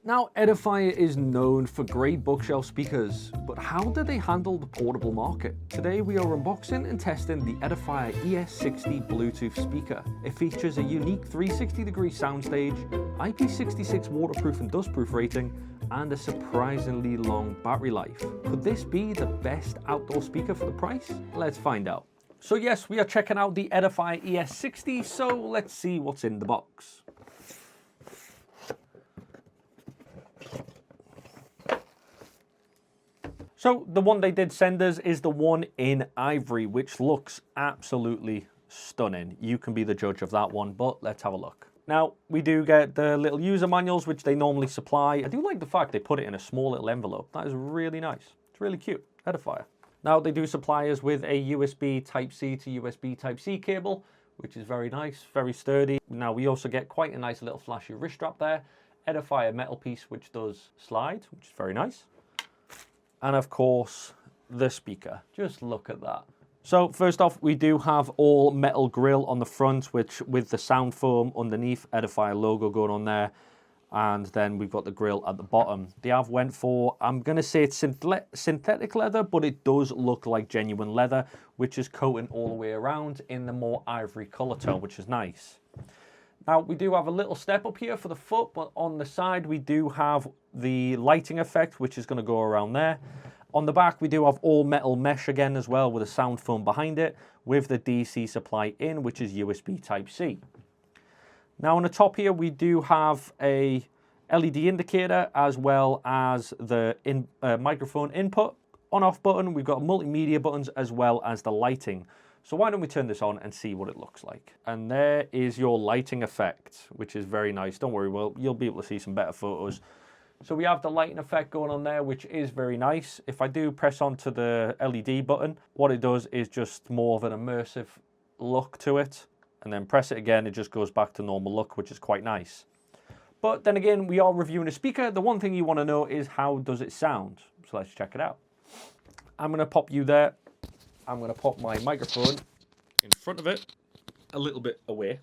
Now, Edifier is known for great bookshelf speakers, but how do they handle the portable market? Today we are unboxing and testing the Edifier ES60 Bluetooth speaker. It features a unique 360-degree soundstage, IP66 waterproof and dustproof rating, and a surprisingly long battery life. Could this be the best outdoor speaker for the price? Let's find out. So yes, we are checking out the Edifier ES60, so let's see what's in the box. So the one they did send us is the one in ivory, which looks absolutely stunning. You can be the judge of that one, but let's have a look. Now, we do get the little user manuals, which they normally supply. I do like the fact they put it in a small little envelope. That is really nice. It's really cute. Edifier. Now, they do supply us with a USB Type-C to USB Type-C cable, which is very nice, very sturdy. Now, we also get quite a nice little flashy wrist strap there. Edifier metal piece, which does slide, which is very nice. And of course, the speaker. Just look at that. So first off, we do have all metal grille on the front, which with the sound foam underneath, Edifier logo going on there. And then we've got the grille at the bottom. They have went for, I'm going to say it's synthetic leather, but it does look like genuine leather, which is coating all the way around in the more ivory color tone, which is nice. Now, we do have a little step up here for the foot, but on the side, we do have the lighting effect, which is going to go around there. On the back, we do have all metal mesh again as well with a sound foam behind it with the DC supply in, which is USB Type-C. Now, on the top here, we do have a LED indicator as well as the microphone input on-off button. We've got multimedia buttons as well as the lighting. So why don't we turn this on and see what it looks like. And there is your lighting effect, which is very nice. Don't worry, you'll be able to see some better photos. So we have the lighting effect going on there, which is very nice. If I do press onto the LED button, what it does is just more of an immersive look to it. And then press it again, it just goes back to normal look, which is quite nice. But then again, we are reviewing a speaker. The one thing you want to know is how does it sound? So let's check it out. I'm going to pop you there. I'm going to pop my microphone in front of it, a little bit away.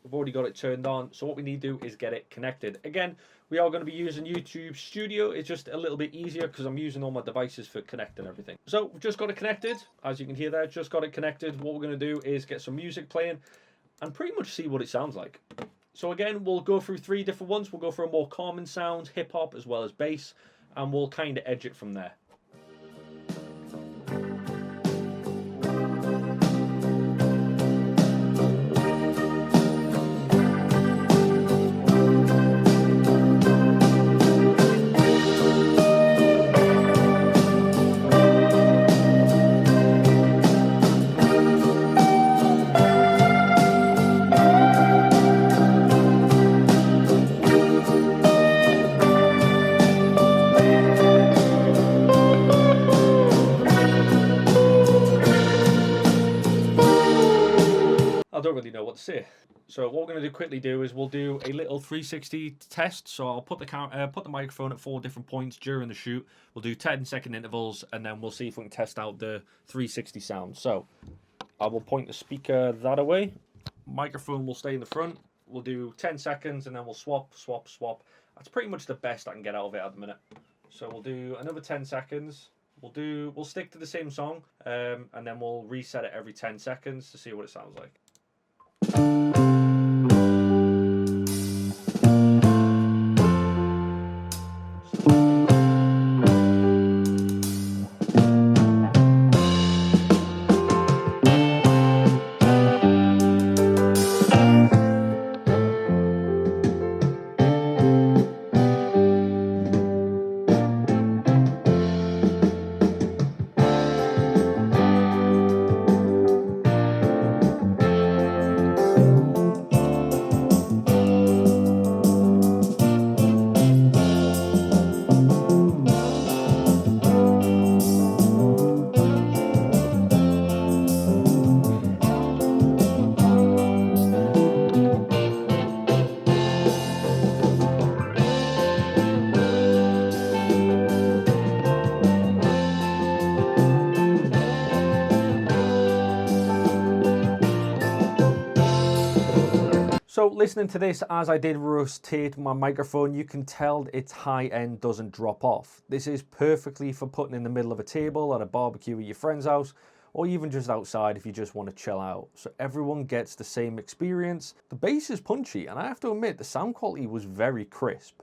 We've already got it turned on, so what we need to do is get it connected. Again, we are going to be using YouTube Studio. It's just a little bit easier because I'm using all my devices for connecting everything. So we've just got it connected. As you can hear there, just got it connected. What we're going to do is get some music playing and pretty much see what it sounds like. So again, we'll go through 3 different ones. We'll go for a more common sound, hip-hop as well as bass, and we'll kind of edge it from there. I don't really know what to say. So what we're going to quickly do is we'll do a little 360 test. So I'll put the microphone at 4 different points during the shoot. We'll do 10-second intervals, and then we'll see if we can test out the 360 sound. So I will point the speaker that way. Microphone will stay in the front. We'll do 10 seconds, and then we'll swap. That's pretty much the best I can get out of it at the minute. So we'll do another 10 seconds. We'll stick to the same song, and then we'll reset it every 10 seconds to see what it sounds like. listening to this as I did rotate my microphone, you can tell its high end doesn't drop off. This is perfectly for putting in the middle of a table at a barbecue at your friend's house, or even just outside if you just want to chill out. So everyone gets the same experience. The bass is punchy, and I have to admit, the sound quality was very crisp.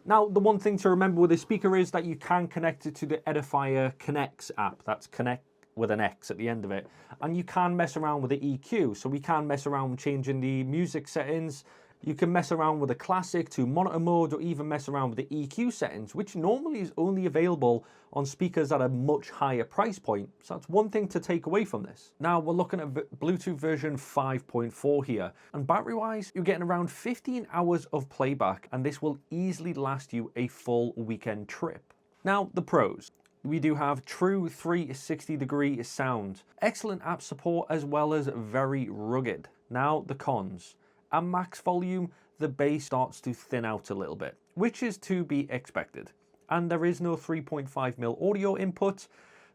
Now, the one thing to remember with this speaker is that you can connect it to the Edifier Connects app. That's Connect with an X at the end of it. And you can mess around with the EQ. So we can mess around with changing the music settings. You can mess around with the classic to monitor mode, or even mess around with the EQ settings, which normally is only available on speakers at a much higher price point. So that's one thing to take away from this. Now we're looking at Bluetooth version 5.4 here. And battery wise, you're getting around 15 hours of playback, and this will easily last you a full weekend trip. Now the pros. We do have true 360-degree sound, excellent app support, as well as very rugged. Now the cons. At max volume, the bass starts to thin out a little bit, which is to be expected. And there is no 3.5mm audio input,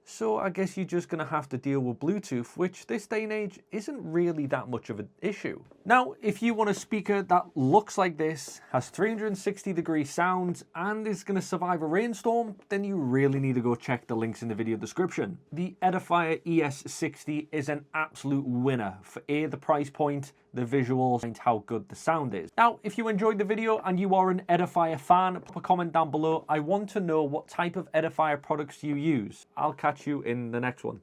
so I guess you're just going to have to deal with Bluetooth, which this day and age isn't really that much of an issue. Now, if you want a speaker that looks like this, has 360-degree sound, and is going to survive a rainstorm, then you really need to go check the links in the video description. The Edifier ES60 is an absolute winner for A, the price point, the visuals, and how good the sound is. Now, if you enjoyed the video and you are an Edifier fan, put a comment down below. I want to know what type of Edifier products you use. I'll catch you in the next one.